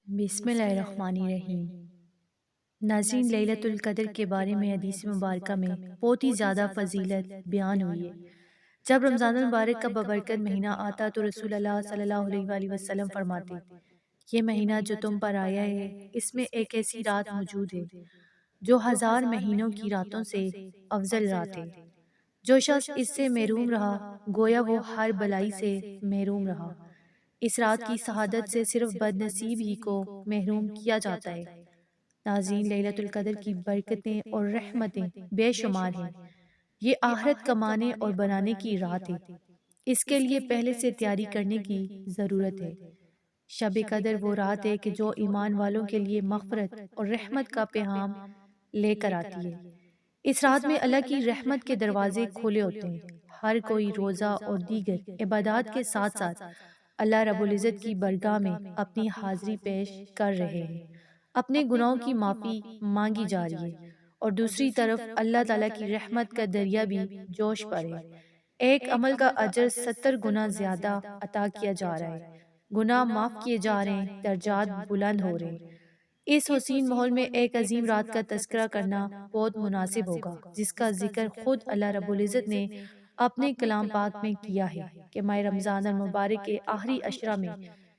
بسم اللہ الرحمن الرحیم۔ ناظرین، لیلۃ القدر کے بارے میں حدیث مبارکہ میں بہت ہی زیادہ فضیلت بیان ہوئی ہے۔ جب رمضان المبارک کا ببرکت مہینہ آتا تو رسول اللہ صلی اللہ علیہ وآلہ وسلم فرماتے، یہ مہینہ جو تم پر آیا ہے اس میں ایک ایسی رات موجود ہے جو 1000 مہینوں کی راتوں سے افضل رات ہے۔ جو شخص اس سے محروم رہا گویا وہ ہر بلائی سے محروم رہا۔ اس رات کی شہادت سے صرف بد نصیب ہی کو محروم کیا جاتا ہے۔ ناظرین، لیلۃ القدر کی برکتیں اور رحمتیں بے شمار ہیں۔ یہ آخرت کمانے اور بنانے کی رات ہے۔ اس کے لیے پہلے سے تیاری کرنے کی ضرورت ہے۔ شب قدر وہ رات ہے کہ جو ایمان والوں کے لیے مغفرت اور رحمت کا پیغام لے کر آتی ہے۔ اس رات میں اللہ کی رحمت کے دروازے کھلے ہوتے ہیں۔ ہر کوئی روزہ اور دیگر عبادات کے ساتھ ساتھ اللہ رب العزت کی برگاہ میں اپنی حاضری پیش کر رہے ہیں۔ اپنے گناہوں کی معافی مانگی جا رہی ہے اور دوسری طرف اللہ تعالیٰ کی رحمت کا دریا بھی جوش پر ہے۔ ایک عمل کا اجر 70 گنا زیادہ عطا کیا جا رہا ہے۔ گناہ معاف کیے جا رہے ہیں، درجات بلند ہو رہے ہیں۔ اس حسین ماحول میں ایک عظیم رات کا تذکرہ کرنا بہت مناسب ہوگا، جس کا ذکر خود اللہ رب العزت نے اپنے کلام پاک میں کیا ہے کہ ماہ رمضان المبارک کے آخری عشرہ میں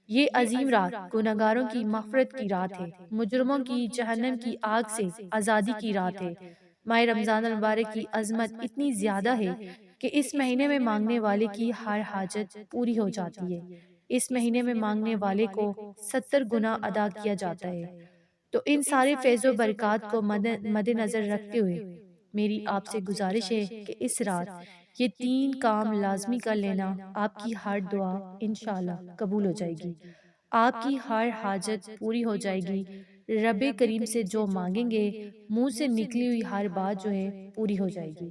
یہ عظیم رات گنہگاروں کی مغفرت کی رات ہے، مجرموں کی جہنم کی آگ سے آزادی کی رات ہے۔ ماہ رمضان المبارک کی عظمت اتنی زیادہ ہے کہ اس مہینے میں مانگنے والے کی ہر حاجت پوری ہو جاتی ہے۔ اس مہینے میں مانگنے والے کو 70 گنا ادا کیا جاتا ہے۔ تو ان سارے فیض و برکات کو مد نظر رکھتے ہوئے میری آپ سے گزارش ہے کہ اس رات یہ 3 کام لازمی کر لینا، آپ کی ہر دعا انشاءاللہ قبول ہو جائے گی، آپ کی ہر حاجت پوری ہو جائے گی۔ رب کریم سے جو مانگیں گے منہ سے نکلی ہوئی ہر بات جو ہے پوری ہو جائے گی۔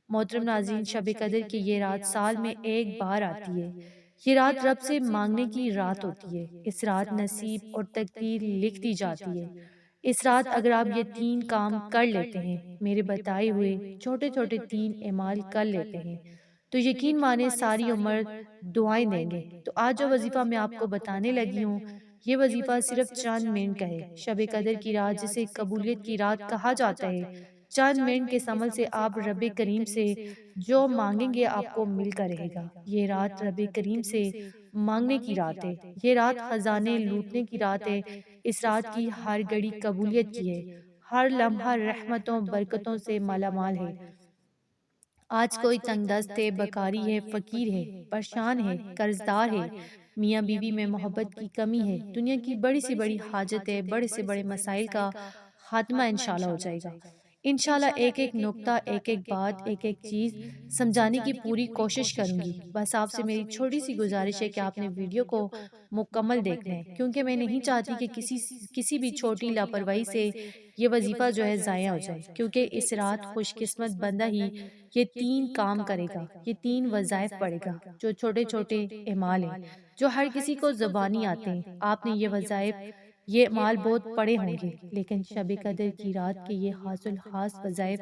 محترم ناظرین، شب قدر کی یہ رات سال میں ایک بار آتی ہے۔ یہ رات رب سے مانگنے کی رات ہوتی ہے۔ اس رات نصیب اور تقدیر لکھ دی جاتی ہے۔ اس رات اگر آپ یہ 3 کام کر لیتے ہیں، میرے بتائے ہوئے چھوٹے چھوٹے 3 اعمال کر لیتے ہیں، تو یقین مانے ساری عمر دعائیں دیں گے۔ تو آج جو وظیفہ میں آپ کو بتانے لگی ہوں، یہ وظیفہ صرف چند منٹ کا ہے۔ شب قدر کی رات جسے قبولیت کی رات کہا جاتا ہے، چند منٹ کے عمل سے آپ رب کریم سے جو مانگیں گے آپ کو مل کر رہے گا۔ یہ رات رب کریم سے مانگنے کی رات ہے۔ یہ رات خزانے لوٹنے کی رات ہے۔ اس رات کی ہر گھڑی قبولیت کی ہے، ہر لمحہ رحمتوں برکتوں سے مالا مال ہے۔ آج کوئی تنگ دست ہے، بکاری ہے، فقیر ہے، پریشان ہے، قرضدار ہے، میاں بیوی میں محبت کی کمی ہے، دنیا کی بڑی سے بڑی حاجت ہے، بڑے سے بڑے مسائل کا خاتمہ انشاءاللہ ہو جائے گا۔ انشاءاللہ ایک ایک نقطہ، ایک ایک بات، ایک ایک چیز سمجھانے کی پوری کوشش کروں گی۔ بس آپ سے میری چھوٹی سی گزارش ہے کہ آپ نے ویڈیو کو مکمل دیکھنا ہے، کیونکہ میں نہیں چاہتی کہ کسی بھی چھوٹی لاپرواہی سے یہ وظیفہ جو ہے ضائع ہو جائے، کیونکہ اس رات خوش قسمت بندہ ہی یہ 3 کام کرے گا، یہ 3 وظائف پڑھے گا جو چھوٹے چھوٹے اعمال ہیں، جو ہر کسی کو زبانی آتے ہیں۔ آپ نے یہ وظائف، یہ اعمال بہت پڑھے ہوں گے، لیکن شب قدر کی رات کے یہ خاص الخاص وظائف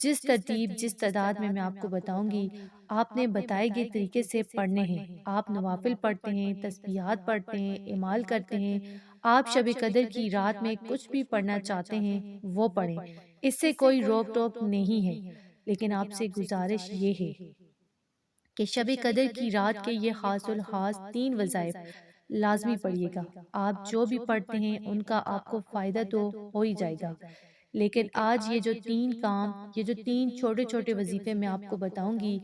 جس ترتیب، جس تعداد میں آپ کو بتاؤں گی، آپ نے بتائے گئے طریقے سے پڑھنے ہیں۔ آپ نوافل پڑھتے ہیں، تسبیحات پڑھتے ہیں، اعمال کرتے ہیں۔ آپ شب قدر کی رات میں کچھ بھی پڑھنا چاہتے ہیں وہ پڑھیں، اس سے کوئی روک ٹوک نہیں ہے۔ لیکن آپ سے گزارش یہ ہے کہ شب قدر کی رات کے یہ خاص الخاص 3 وظائف لازمی پڑھیے گا۔ آپ جو بھی پڑھتے ہیں ان کا آپ کو فائدہ تو ہو ہی جائے گا، لیکن آج یہ جو 3 کام، یہ جو 3 چھوٹے چھوٹے وظیفے میں آپ کو بتاؤں گی،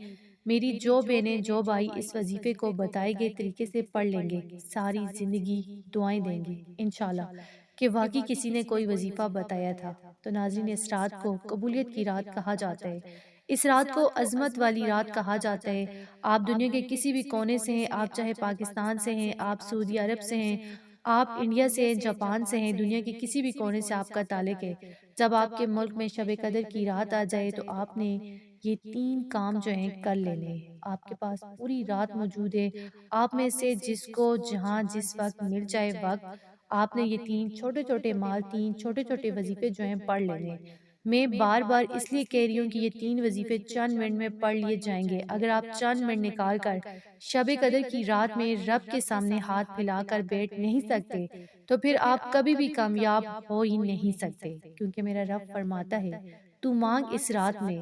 میری جو بہنیں، جو بھائی اس وظیفے کو بتائے گئے طریقے سے پڑھ لیں گے، ساری زندگی دعائیں دیں گے انشاءاللہ کہ واقعی کسی نے کوئی وظیفہ بتایا تھا۔ تو ناظرین، اس رات کو قبولیت کی رات کہا جاتا ہے، اس رات کو عظمت والی رات کہا جاتا ہے۔ آپ دنیا کے کسی بھی کونے سے ہیں، آپ چاہے پاکستان سے ہیں، آپ سعودی عرب سے ہیں، آپ انڈیا سے ہیں، جاپان سے ہیں، دنیا کے کسی بھی کونے سے آپ کا تعلق ہے، جب آپ کے ملک میں شب قدر کی رات آ جائے تو آپ نے یہ 3 کام جو ہیں کر لینے ہیں۔ آپ کے پاس پوری رات موجود ہے، آپ میں سے جس کو جہاں جس وقت مل جائے وقت، آپ نے یہ 3 چھوٹے چھوٹے مال، 3 چھوٹے چھوٹے وظیفے جو ہیں پڑھ لینے ہیں۔ میں بار بار اس لیے کہہ رہی ہوں کہ یہ 3 وظیفے چند منٹ میں پڑھ لیے جائیں گے۔ اگر آپ چند منٹ نکال کر شب قدر کی رات میں رب کے سامنے ہاتھ پھیلا کر بیٹھ نہیں سکتے تو پھر آپ کبھی بھی کامیاب ہو ہی نہیں سکتے، کیونکہ میرا رب فرماتا ہے تو مانگ اس رات میں،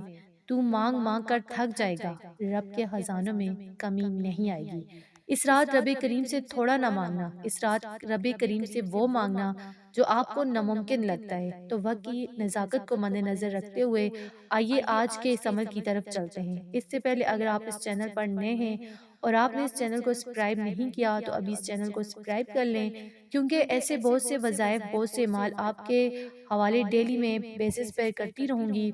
تو مانگ مانگ کر تھک جائے گا، رب کے خزانوں میں کمی نہیں آئے گی۔ اس رات رب کریم سے تھوڑا نہ مانگنا، اس رات رب کریم سے وہ مانگنا جو آپ کو ناممکن لگتا ہے۔ تو وقت کی نزاکت کو مد نظر رکھتے ہوئے آئیے آج کے اس عمل کی طرف چلتے ہیں۔ اس سے پہلے اگر آپ اس چینل پر نئے ہیں اور آپ نے اس چینل کو سبسکرائب نہیں کیا تو ابھی اس چینل کو سبسکرائب کر لیں، کیونکہ ایسے بہت سے وظائف، بہت سے مال آپ کے حوالے ڈیلی میں بیسس پر کرتی رہوں گی۔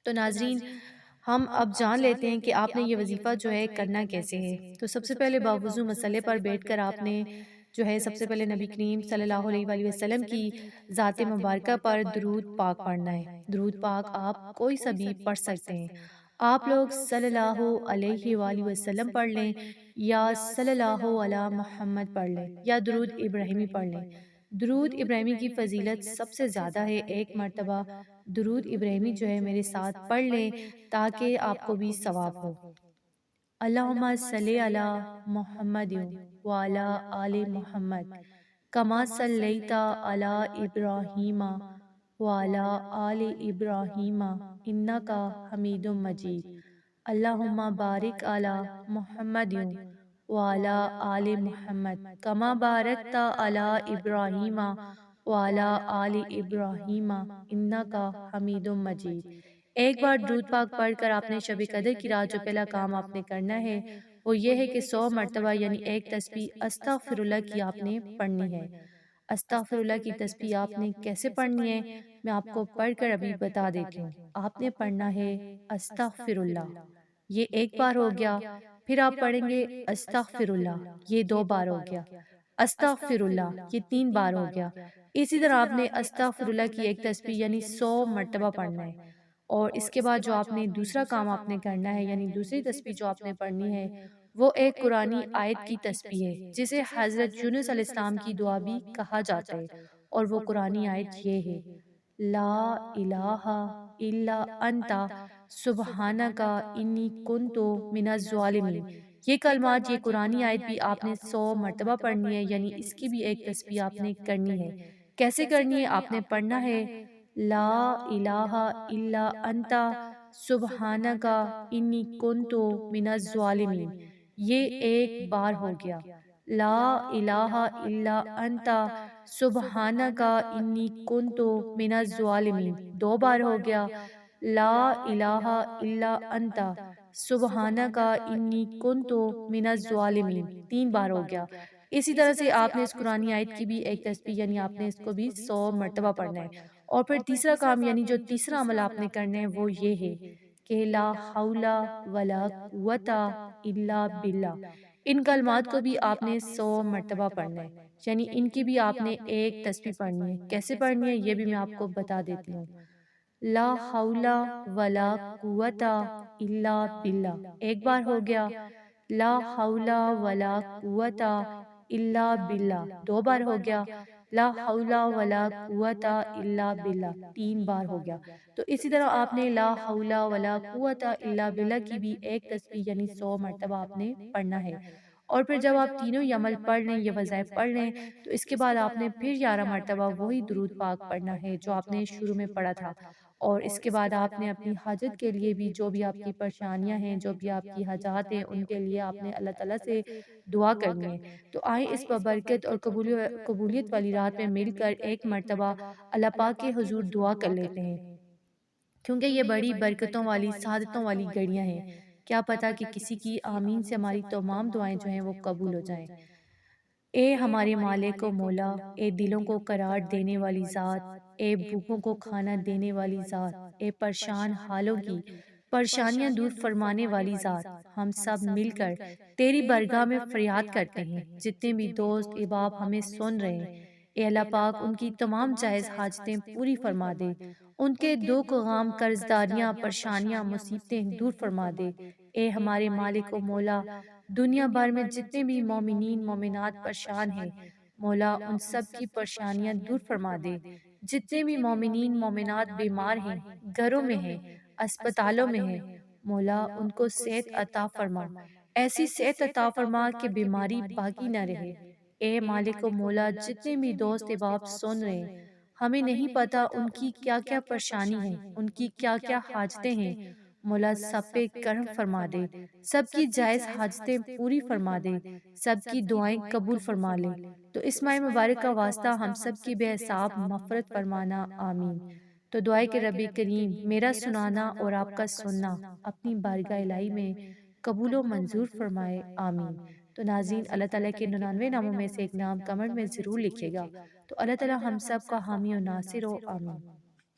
تو ناظرین، ہم اب جان لیتے ہیں کہ آپ نے یہ وظیفہ جو ہے کرنا کیسے ہے۔ تو سب سے پہلے باوضو مسئلے پر بیٹھ کر آپ نے جو ہے سب سے پہلے نبی کریم صلی اللہ علیہ وآلہ وسلم کی ذات مبارکہ پر درود پاک پڑھنا ہے۔ درود پاک آپ کوئی سا بھی پڑھ سکتے ہیں۔ آپ لوگ صلی اللہ علیہ وآلہ وسلم پڑھ لیں یا صلی اللہ علی محمد پڑھ لیں یا درود ابراہیمی پڑھ لیں۔ درود ابراہیمی کی فضیلت سب سے زیادہ ہے۔ ایک مرتبہ درود ابراہیمی جو ہے میرے ساتھ پڑھ لیں تاکہ آپ کو بھی ثواب ہو۔ اللہم صلی علی محمد وعلی آل محمد کما صلیت علی ابراہیم وعلی آل ابراہیم انک حمید مجید۔ اللہم بارک علی محمد وعلی آل محمد کما بارکت علی ابراہیم وعلی آل ابراہیم انک حمید مجید۔ ایک بار درود پاک پڑھ کر آپ نے شب قدر کی رات جو پہلا کام آپ نے کرنا ہے وہ یہ ہے کہ 100 مرتبہ یعنی ایک تسبیح استغفر اللہ کی آپ نے پڑھنی ہے۔ استغفر اللہ کی تسبیح آپ نے کیسے پڑھنی ہے میں آپ کو پڑھ کر ابھی بتا دیتی ہوں۔ آپ نے پڑھنا ہے استغفر اللہ، یہ ایک بار ہو گیا، پھر آپ پڑھیں گے استغفر اللہ، یہ 2 بار ہو گیا، استغفر اللہ یہ 3 بار ہو گیا۔ اسی طرح آپ نے استغفر اللہ کی ایک تسبیح یعنی 100 مرتبہ پڑھنا ہے، اور اس کے بعد جو آپ نے دوسرا کام آپ نے کرنا ہے یعنی دوسری تسبیح جو آپ نے پڑھنی ہے وہ ایک قرآنی آیت کی تسبیح ہے جسے حضرت یونس علیہ السلام کی دعا بھی کہا جاتا ہے، اور وہ قرآنی آیت یہ ہے لا الہ الا انت سبحانک انی کنت من الظالمین۔ یہ کلمات، یہ قرآنی آیت بھی آپ نے 100 مرتبہ پڑھنی ہے، یعنی اس کی بھی ایک تسبیح آپ نے کرنی ہے۔ کیسے کرنی ہے؟ آپ نے پڑھنا ہے لا الہ الا انت سبحانک انی کنت من الظالمین، یہ ایک بار ہو گیا۔ لا الہ الا انت سبحانک انی کنت من الظالمین 2 بار ہو گیا۔ لا الہ الا انت سبحانک انی کنت من الظالمین 3 بار ہو گیا۔ اسی طرح سے آپ نے اس قرآنی آیت کی بھی ایک تسبیح یعنی آپ نے اس کو بھی 100 مرتبہ پڑھنا ہے۔ اور پھر تیسرا کام یعنی جو تیسرا عمل آپ نے کرنا ہے وہ یہ ہے کہ لا حول ولا قوت الا باللہ، ان کلمات کو بھی آپ نے 100 مرتبہ پڑھنا ہے، یعنی ان کی بھی آپ نے ایک تسبیح پڑھنی ہے۔ کیسے پڑھنی ہے یہ بھی میں آپ کو بتا دیتی ہوں۔ لا حول ولا قوت الا باللہ ایک بار ہو گیا۔ لا حول ولا قوت الا باللہ 2 بار ہو گیا۔ لا حول ولا قوت الا باللہ 3 بار ہو گیا۔ تو اسی طرح آپ نے لا حول ولا قوت الا باللہ کی بھی ایک تسبیح یعنی 100 مرتبہ آپ نے پڑھنا ہے۔ اور پھر جب آپ تینوں یہ عمل پڑھ لیں، یہ وظائف پڑھ لیں، تو اس کے بعد آپ نے پھر 11 مرتبہ وہی درود پاک پڑھنا ہے جو آپ نے شروع میں پڑھا تھا۔ اور اس کے بعد آپ نے اپنی حاجت کے لیے بھی، جو بھی آپ کی پریشانیاں ہیں، جو بھی آپ کی حاجات ہیں، ان کے لیے آپ نے اللہ تعالیٰ سے دعا کرنی ہے۔ تو آئیں اس بابرکت اور قبولیت والی رات میں مل کر ایک مرتبہ اللہ پاک کے حضور دعا کر لیتے ہیں، کیونکہ یہ بڑی برکتوں والی، سعادتوں والی گھڑیاں ہیں۔ کیا پتا کہ کسی کی آمین سے ہماری تمام دعائیں جو ہیں وہ قبول ہو جائیں۔ اے ہمارے مالک و مولا، اے دلوں کو قرار دینے والی ذات، اے بھوکوں کو کھانا دینے والی ذات، اے پریشان حالوں کی پریشانیاں دور فرمانے والی ذات، ہم سب مل کر تیری بارگاہ میں فریاد کرتے ہیں۔ جتنے بھی دوست احباب ہمیں سن رہے ہیں، اے اللہ پاک ان کی تمام جائز حاجتیں پوری فرما دے، ان کے دکھ غم قرضداریاں پریشانیاں مصیبتیں دور فرما دے۔ اے ہمارے مالک و مولا، دنیا بھر میں جتنے بھی مومنین مومنات پریشان ہیں، مولا ان سب کی پریشانیاں دور فرما دے۔ جتنے بھی مومنین مومنات بیمار ہیں، گھروں میں ہیں، اسپتالوں میں ہیں، مولا ان کو صحت عطا فرما، ایسی صحت عطا فرما کہ بیماری باقی نہ رہے۔ اے مالک و مولا، جتنے بھی دوست احباب سن رہے ہیں، ہمیں نہیں پتا ان کی کیا کیا پریشانی ہے، ان کی کیا کیا حاجتیں ہیں، مولا سب پہ کرم فرما دے، سب کی جائز حاجتیں پوری فرما دے، سب کی دعائیں قبول فرما لے۔ تو اس ماہ مبارک کا واسطہ ہم سب کی بے حساب مغفرت فرمانا، آمین۔ تو دعائے کہ رب کریم میرا سنانا اور آپ کا سننا اپنی بارگاہ الہی میں قبول و منظور فرمائے، آمین۔ تو ناظرین، اللہ تعالیٰ کے 99 ناموں میں سے ایک نام کمنٹ میں ضرور لکھیے گا، تو اللہ تعالیٰ ہم سب کا حامی و ناصر ہو، آمین۔